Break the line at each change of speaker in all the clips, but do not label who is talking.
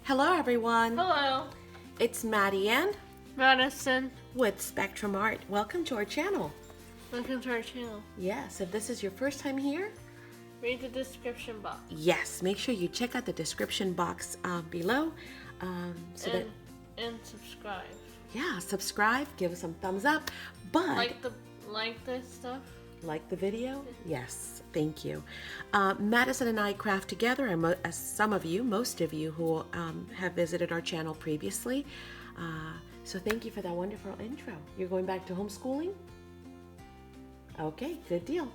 Hello everyone.
Hello.
It's Maddie and
Madison.
with Spectrum Art. Welcome to our channel.
Welcome to our channel.
Yes, if this is your first time here,
Read the description box.
yes, make sure you check out the description box below.
And subscribe.
Yeah, subscribe, give us some thumbs up, but
Like this stuff.
like the video? Yes, thank you. Madison and I craft together, and as some of you, most of you who have visited our channel previously. So thank you for that wonderful intro. You're going back to homeschooling? Okay, good deal.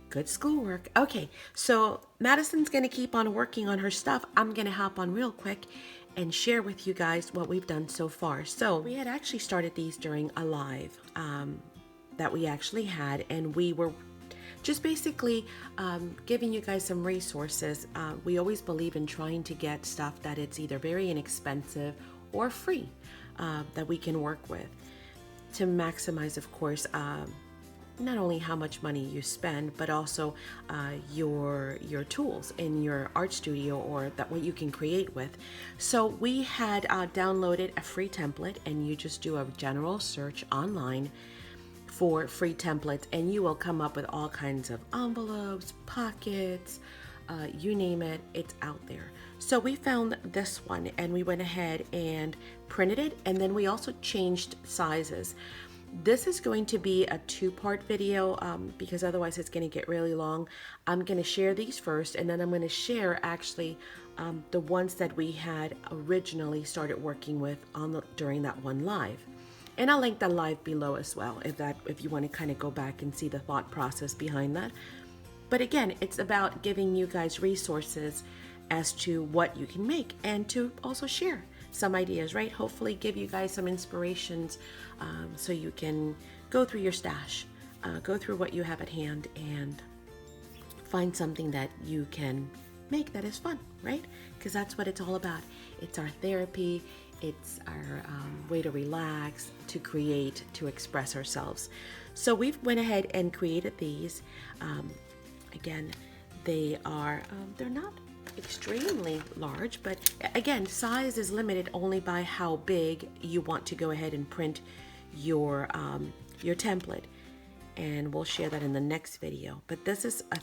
Good schoolwork. Okay, so Madison's going to keep on working on her stuff. I'm going to hop on real quick and share with you guys what we've done so far. So we had actually started these during a live that we actually had, and we were just basically giving you guys some resources. We always believe in trying to get stuff that it's either very inexpensive or free that we can work with to maximize, of course, not only how much money you spend, but also your tools in your art studio, or that what you can create with. So we had downloaded a free template, and you just do a general search online for free templates, and you will come up with all kinds of envelopes, pockets, you name it, it's out there. So we found this one, and we went ahead and printed it, and then we also changed sizes. This is going to be a two-part video because otherwise it's going to get really long. I'm going to share these first, and then I'm going to share actually the ones that we had originally started working with during that one live. And I'll link the live below as well if you want to kind of go back and see the thought process behind that. But again, it's about giving you guys resources as to what you can make, and to also share some ideas, right? Hopefully give you guys some inspirations so you can go through your stash, go through what you have at hand, and find something that you can make that is fun, right? Because that's what it's all about. It's our therapy, it's our way to relax, to create, to express ourselves. So we've went ahead and created these. Again, they are, they're not extremely large, but again, size is limited only by how big you want to go ahead and print your template, and we'll share that in the next video. But this is a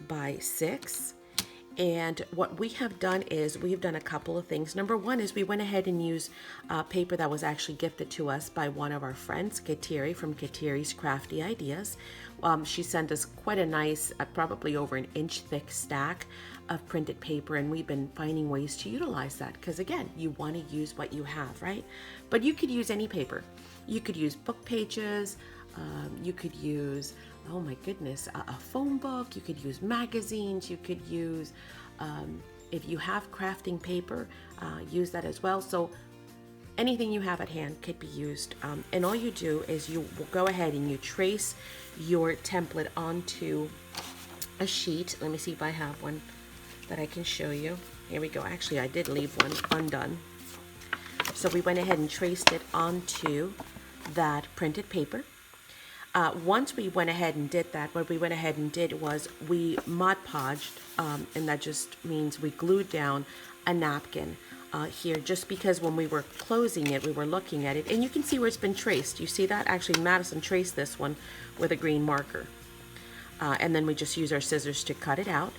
3x6, and what we have done is we've done a couple of things. Number one is we went ahead and used paper that was actually gifted to us by one of our friends, Kateri from Kateri's Crafty Ideas. She sent us quite a nice, probably over an inch thick stack of printed paper, and we've been finding ways to utilize that because, again, you want to use what you have, right? But you could use any paper. You could use book pages, you could use, oh my goodness, a phone book, you could use magazines, you could use, if you have crafting paper, use that as well. So anything you have at hand could be used. And all you do is you will go ahead and you trace your template onto a sheet. Let me see if I have one that I can show you. Here we go. Actually, I did leave one undone. So we went ahead and traced it onto that printed paper. Once we went ahead and did that, what we went ahead and did was we Mod Podged, and that just means we glued down a napkin here, just because when we were closing it, we were looking at it, and you can see where it's been traced. You see that? Actually, Madison traced this one with a green marker. And then we just use our scissors to cut it out.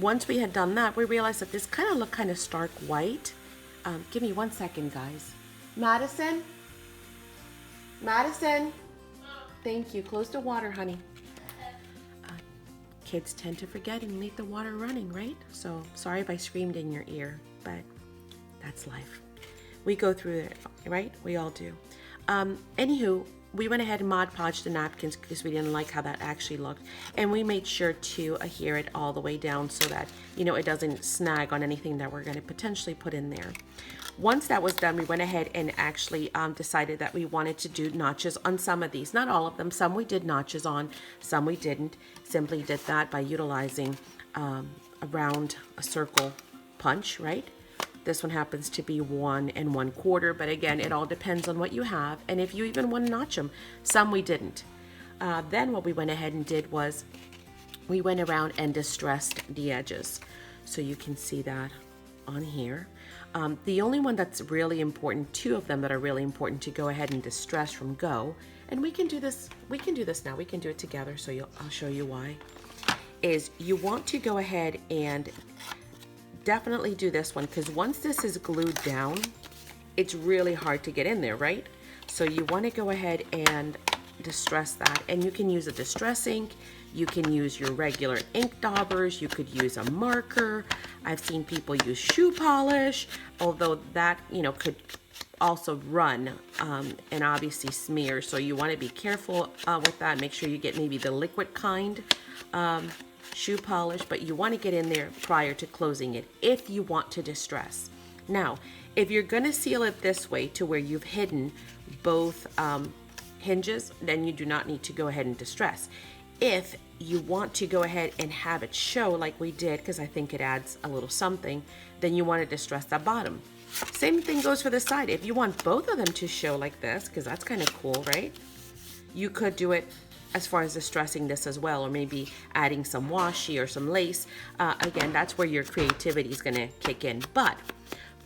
Once we had done that, we realized that this kind of looked kind of stark white. Give me 1 second, guys. Madison? Madison? Thank you. Close the water, honey. Kids tend to forget and leave the water running, right? So sorry if I screamed in your ear, but that's life. We go through it, right? We all do. Anywho, we went ahead and Mod Podged the napkins because we didn't like how that actually looked, and we made sure to adhere it all the way down so that, you know, it doesn't snag on anything that we're going to potentially put in there. Once that was done, we went ahead and actually decided that we wanted to do notches on some of these. Not all of them. Some we did notches on, some we didn't. Simply did that by utilizing a circle punch, right? This one happens to be 1 1/4, but again, it all depends on what you have, and if you even want to notch them. Some we didn't. Then what we went ahead and did was we went around and distressed the edges. So you can see that on here. The only one that's really important, two of them that are really important to go ahead and distress from go, and we can do this now, we can do it together, so I'll show you why, is you want to go ahead and definitely do this one, because once this is glued down, it's really hard to get in there, right? So you want to go ahead and distress that, and you can use a distress ink, you can use your regular ink daubers, you could use a marker. I've seen people use shoe polish, although that, you know, could also run and obviously smear, so you want to be careful with that. Make sure you get maybe the liquid kind shoe polish, but you want to get in there prior to closing it if you want to distress. Now, if you're going to seal it this way to where you've hidden both hinges, then you do not need to go ahead and distress. If you want to go ahead and have it show like we did, because I think it adds a little something, then you want to distress that bottom. Same thing goes for the side. If you want both of them to show like this, because that's kind of cool, right? You could do it as far as distressing this as well, or maybe adding some washi or some lace. Again, that's where your creativity is going to kick in. But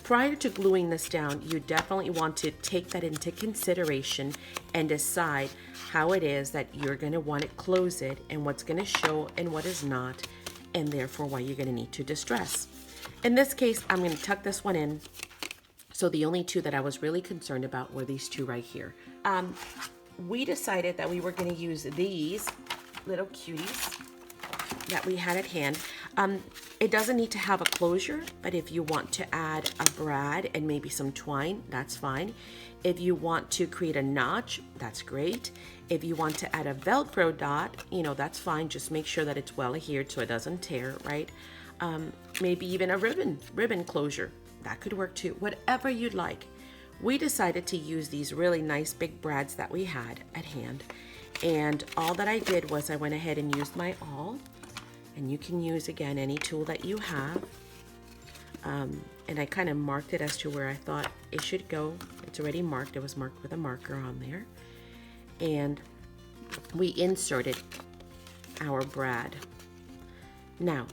prior to gluing this down, you definitely want to take that into consideration and decide how it is that you're going to want to close it, and what's going to show and what is not, and therefore why you're going to need to distress. In this case, I'm going to tuck this one in. So the only two that I was really concerned about were these two right here. We decided that we were going to use these little cuties that we had at hand. It doesn't need to have a closure, but if you want to add a brad and maybe some twine, that's fine. If you want to create a notch, that's great. If you want to add a Velcro dot, you know, that's fine. Just make sure that it's well adhered so it doesn't tear, right? Maybe even a ribbon closure, that could work too. Whatever you'd like. We decided to use these really nice big brads that we had at hand, and all that I did was I went ahead and used my awl, and you can use again any tool that you have, and I kind of marked it as to where I thought it should go. It's already marked. It was marked with a marker on there, and we inserted our brad. Now,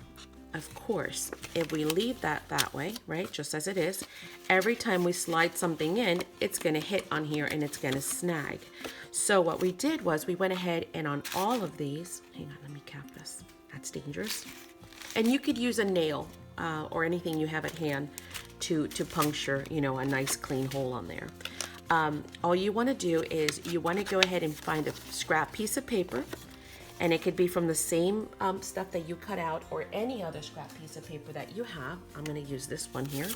of course, if we leave that way, right, just as it is, every time we slide something in, it's going to hit on here and it's going to snag. So what we did was we went ahead and on all of these, hang on, let me cap this. That's dangerous. And you could use a nail or anything you have at hand to puncture, you know, a nice clean hole on there. All you want to do is you want to go ahead and find a scrap piece of paper. And it could be from the same stuff that you cut out or any other scrap piece of paper that you have. I'm going to use this one here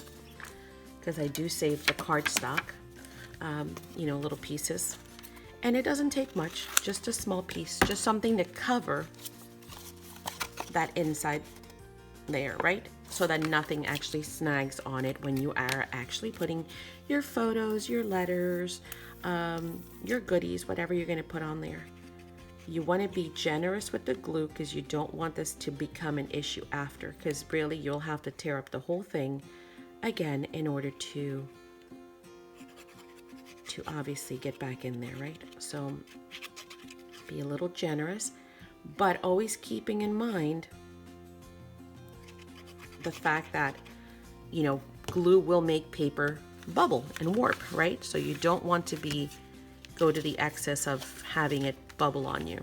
because I do save the cardstock, you know, little pieces. And it doesn't take much, just a small piece, just something to cover that inside there, right? So that nothing actually snags on it when you are actually putting your photos, your letters, your goodies, whatever you're going to put on there. You want to be generous with the glue because you don't want this to become an issue after, because really you'll have to tear up the whole thing again in order to obviously get back in there, right? So be a little generous, but always keeping in mind the fact that, you know, glue will make paper bubble and warp, right? So you don't want to go to the excess of having it bubble on you.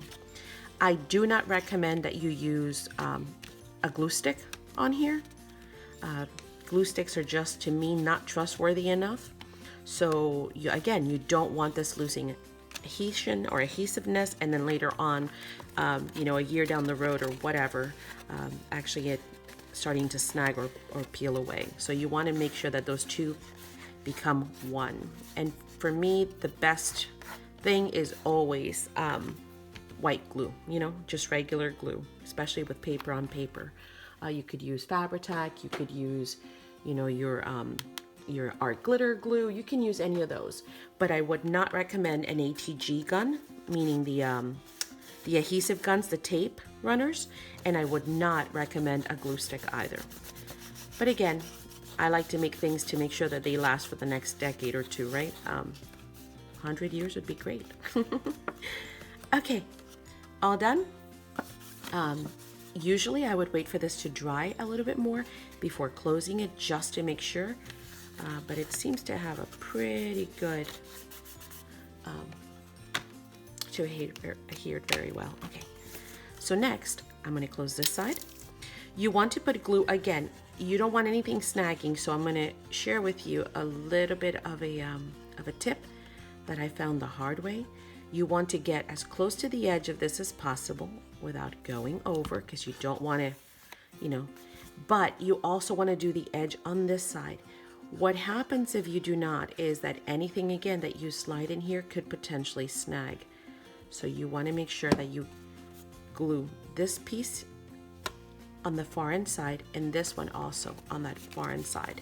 I do not recommend that you use a glue stick on here. Glue sticks are just, to me, not trustworthy enough. So again, you don't want this losing adhesion or adhesiveness, and then later on, you know, a year down the road or whatever, actually it starting to snag or peel away. So you want to make sure that those two become one. And for me, the best thing is always white glue, you know, just regular glue, especially with paper on paper. You could use Fabri-Tac, you could use, you know, your art glitter glue, you can use any of those. But I would not recommend an ATG gun, meaning the adhesive guns, the tape runners, and I would not recommend a glue stick either. But again, I like to make things to make sure that they last for the next decade or two, right? 100 years would be great. Okay, all done. Usually I would wait for this to dry a little bit more before closing it just to make sure, but it seems to have a pretty good, to adhered very well. Okay, so next I'm going to close this side. You want to put glue again. You don't want anything snagging, so I'm going to share with you a little bit of a tip that I found the hard way. You want to get as close to the edge of this as possible without going over, because you don't want to, but you also want to do the edge on this side. What happens if you do not is that anything again that you slide in here could potentially snag. So you want to make sure that you glue this piece on the far inside and this one also on that far inside.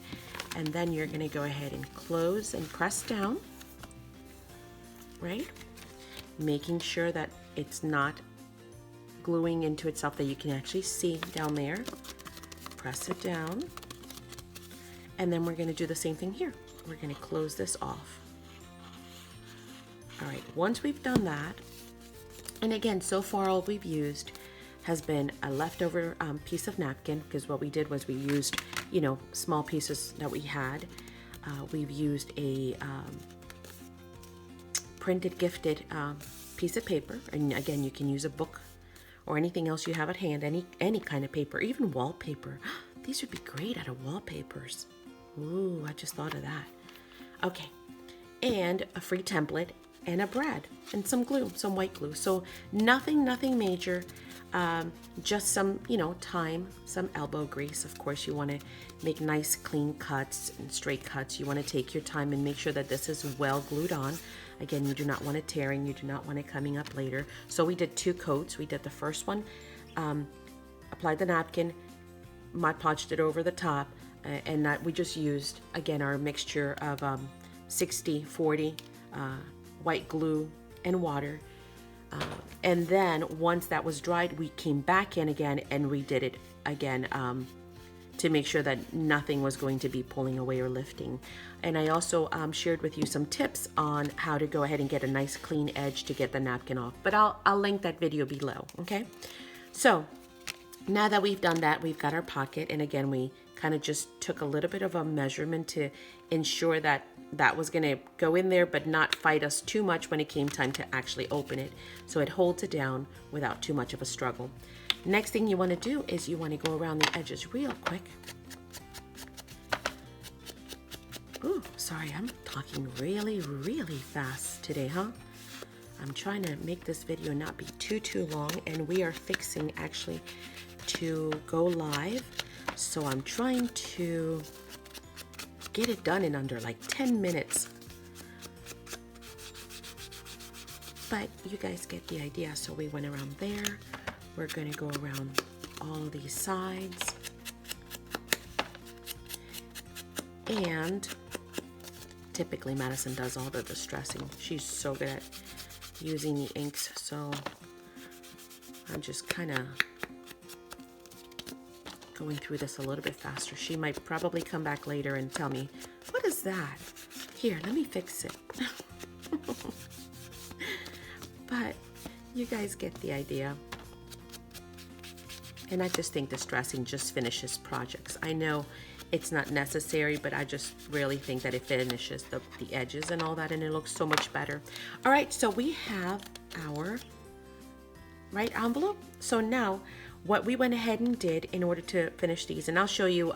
And then you're going to go ahead and close and press down, right? Making sure that it's not gluing into itself, that you can actually see down there. Press it down. And then we're going to do the same thing here. We're going to close this off. All right, once we've done that, and again, so far all we've used has been a leftover piece of napkin, because what we did was we used, small pieces that we had. We've used a printed gifted piece of paper, and again, you can use a book or anything else you have at hand, any kind of paper, even wallpaper. These would be great out of wallpapers. Ooh, I just thought of that. Okay, and a free template and a brad and some glue, some white glue. So nothing major. Just some, time, some elbow grease. Of course, you want to make nice clean cuts and straight cuts. You want to take your time and make sure that this is well glued on. Again, you do not want it tearing. You do not want it coming up later. So we did 2 coats. We did the first one, applied the napkin, Mod Podged it over the top, and that we just used, again, our mixture of 60-40 white glue and water. And then once that was dried, we came back in again and redid it again to make sure that nothing was going to be pulling away or lifting. And I also shared with you some tips on how to go ahead and get a nice clean edge to get the napkin off. But I'll link that video below, okay? So now that we've done that, we've got our pocket. And again, we kind of just took a little bit of a measurement to ensure that that was going to go in there but not fight us too much when it came time to actually open it, so it holds it down without too much of a struggle. Next thing you want to do is you want to go around the edges real quick. Ooh, sorry, I'm talking really fast today, huh? I'm trying to make this video not be too long, and we are fixing actually to go live, so I'm trying to get it done in under like 10 minutes. But you guys get the idea. So we went around there. We're going to go around all these sides. And typically Madison does all the distressing. She's so good at using the inks. So I'm just kind of going through this a little bit faster. She might probably come back later and tell me, what is that? Here, let me fix it. But you guys get the idea. And I just think distressing just finishes projects. I know it's not necessary, but I just really think that it finishes the edges and all that, and it looks so much better. All right, so we have our right envelope. So now what we went ahead and did in order to finish these, and I'll show you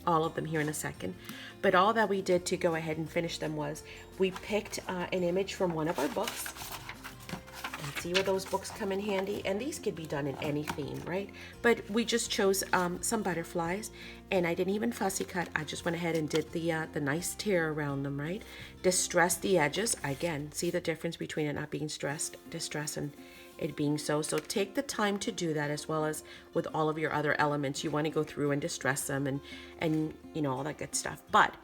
all of them here in a second, but all that we did to go ahead and finish them was we picked an image from one of our books. And see where those books come in handy, and these could be done in any theme, right? But we just chose some butterflies, and I didn't even fussy cut. I just went ahead and did the nice tear around them, right? Distressed the edges. Again, see the difference between it not being distress and it being so take the time to do that, as well as with all of your other elements. You want to go through and distress them and all that good stuff. But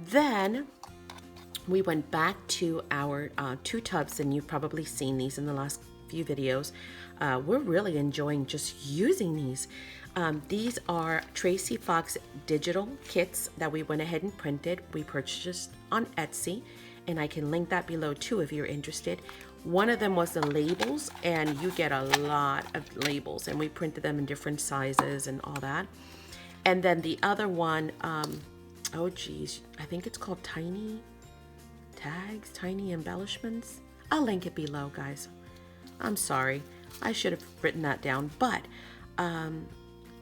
then we went back to our 2 tubs, and you've probably seen these in the last few videos. We're really enjoying just using these. These are Tracy Fox digital kits that we went ahead and printed. We purchased on Etsy, and I can link that below too if you're interested. One of them was the labels, and you get a lot of labels, and we printed them in different sizes and all that. And then the other one, oh geez, I think it's called Tiny Tags, Tiny Embellishments. I'll link it below, guys. I'm sorry, I should have written that down, but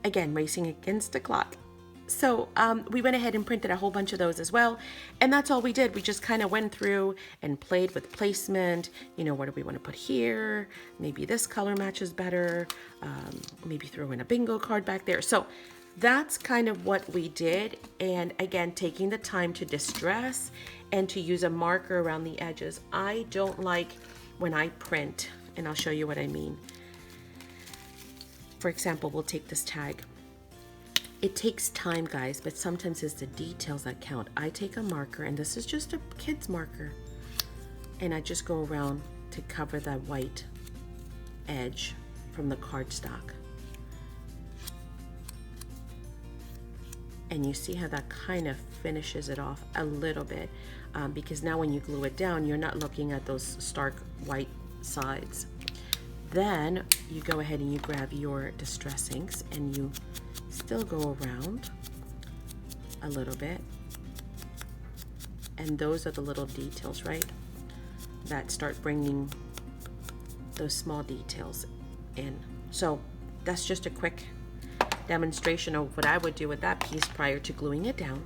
again, racing against the clock. So we went ahead and printed a whole bunch of those as well. And that's all we did. We just kind of went through and played with placement. You know, what do we want to put here? Maybe this color matches better. Maybe throw in a bingo card back there. So that's kind of what we did. And again, taking the time to distress and to use a marker around the edges. I don't like when I print, and I'll show you what I mean. For example, we'll take this tag. It takes time, guys, but sometimes it's the details that count. I take a marker, and this is just a kid's marker, and I just go around to cover that white edge from the cardstock. And you see how that kind of finishes it off a little bit, because now when you glue it down, you're not looking at those stark white sides. Then you go ahead and you grab your distress inks, and you still go around a little bit, and those are the little details, right, that start bringing those small details in. So that's just a quick demonstration of what I would do with that piece prior to gluing it down.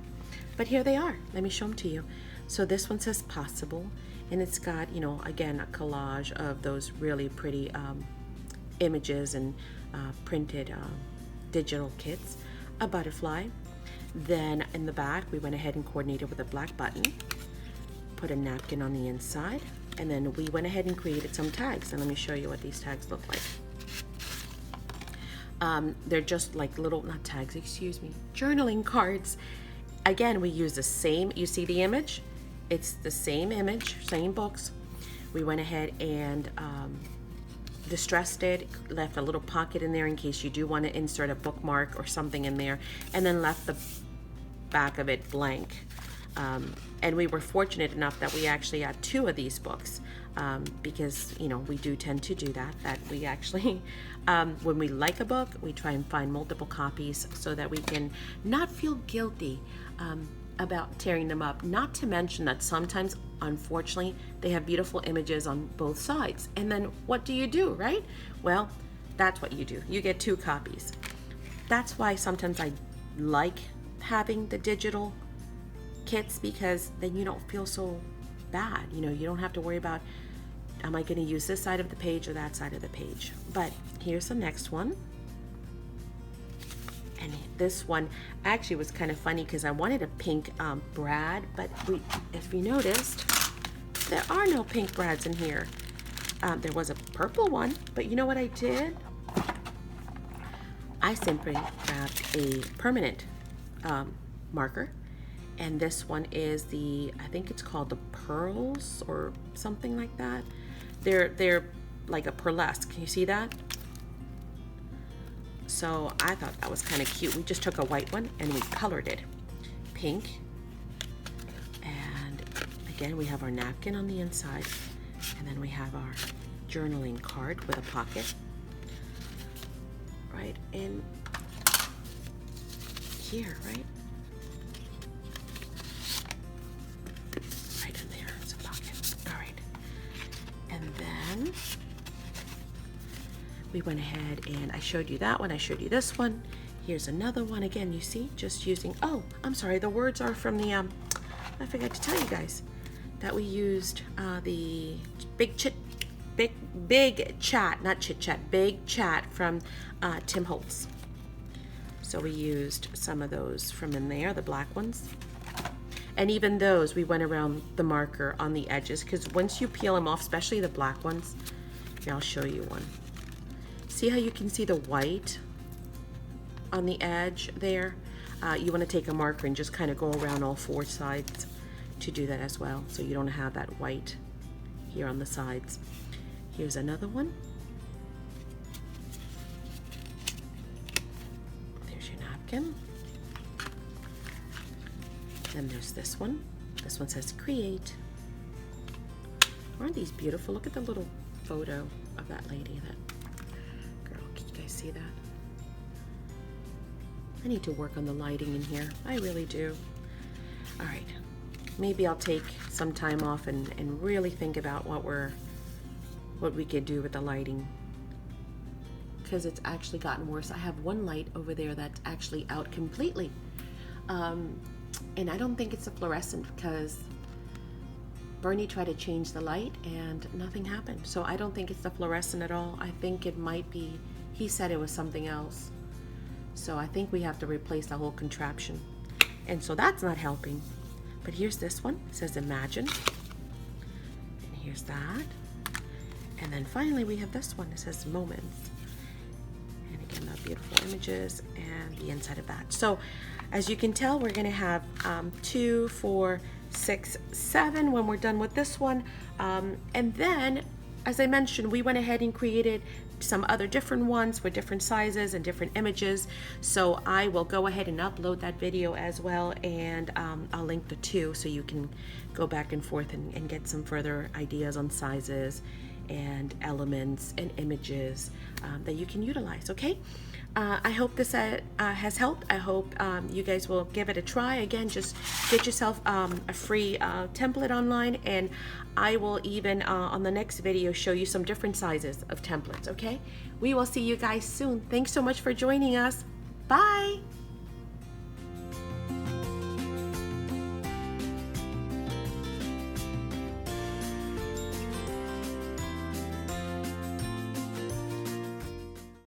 But here they are. Let me show them to you. So this one says possible, and it's got, you know, again, a collage of those really pretty images and printed digital kits, a butterfly. Then in the back, we went ahead and coordinated with a black button, put a napkin on the inside, and then we went ahead and created some tags. And let me show you what these tags look like. They're just like little, not tags, excuse me, journaling cards. Again, we use the same, you see the image? It's the same image, same books. We went ahead and distressed it, left a little pocket in there in case you do want to insert a bookmark or something in there, and then left the back of it blank. And we were fortunate enough that we actually had 2 of these books, because, you know, we do tend to do that we actually, when we like a book, we try and find multiple copies so that we can not feel guilty about tearing them up. Not to mention that sometimes, unfortunately, they have beautiful images on both sides. And then what do, right? Well, that's what you do. You get 2 copies. That's why sometimes I like having the digital kits, because then you don't feel so bad. You know, you don't have to worry about, am I going to use this side of the page or that side of the page? But here's the next one. And this one actually was kind of funny because I wanted a pink brad, but if you noticed, there are no pink brads in here. There was a purple one, but you know what I did? I simply grabbed a permanent marker, and this one is the, I think it's called the Pearls or something like that. They're like a pearlesque. Can you see that? So I thought that was kind of cute. We just took a white one and we colored it pink. And again, we have our napkin on the inside, and then we have our journaling card with a pocket right in here, right? Right in there, it's a pocket. All right. And then we went ahead and I showed you that one. I showed you this one. Here's another one. Again, you see, just using, oh, I'm sorry, the words are from the, I forgot to tell you guys that we used the big chat from Tim Holtz. So we used some of those from in there, the black ones. And even those, we went around the marker on the edges, because once you peel them off, especially the black ones, here, I'll show you one. See how you can see the white on the edge there? You want to take a marker and just kind of go around all 4 sides to do that as well, so you don't have that white here on the sides. Here's another one. There's your napkin. Then there's this one. This one says create. Aren't these beautiful? Look at the little photo of that lady, that girl. Can you guys see that? I need to work on the lighting in here. I really do. All right. Maybe I'll take some time off and really think about what we could do with the lighting, because it's actually gotten worse. I have one light over there that's actually out completely. And I don't think it's a fluorescent, because Bernie tried to change the light and nothing happened. So I don't think it's the fluorescent at all. I think it might be, he said it was something else. So I think we have to replace the whole contraption. And so that's not helping. But here's this one. It says imagine. And here's that. And then finally we have this one. It says moments. And again, the beautiful images and the inside of that. So as you can tell, we're going to have 2, 4, 6, 7 when we're done with this one. And then, as I mentioned, we went ahead and created some other different ones for different sizes and different images. So I will go ahead and upload that video as well, and I'll link the 2 so you can go back and forth and get some further ideas on sizes and elements and images that you can utilize. Okay, I hope this has helped. I hope you guys will give it a try. Again, just get yourself a free template online, and I will even on the next video show you some different sizes of templates. Okay, we will see you guys soon. Thanks so much for joining us. Bye.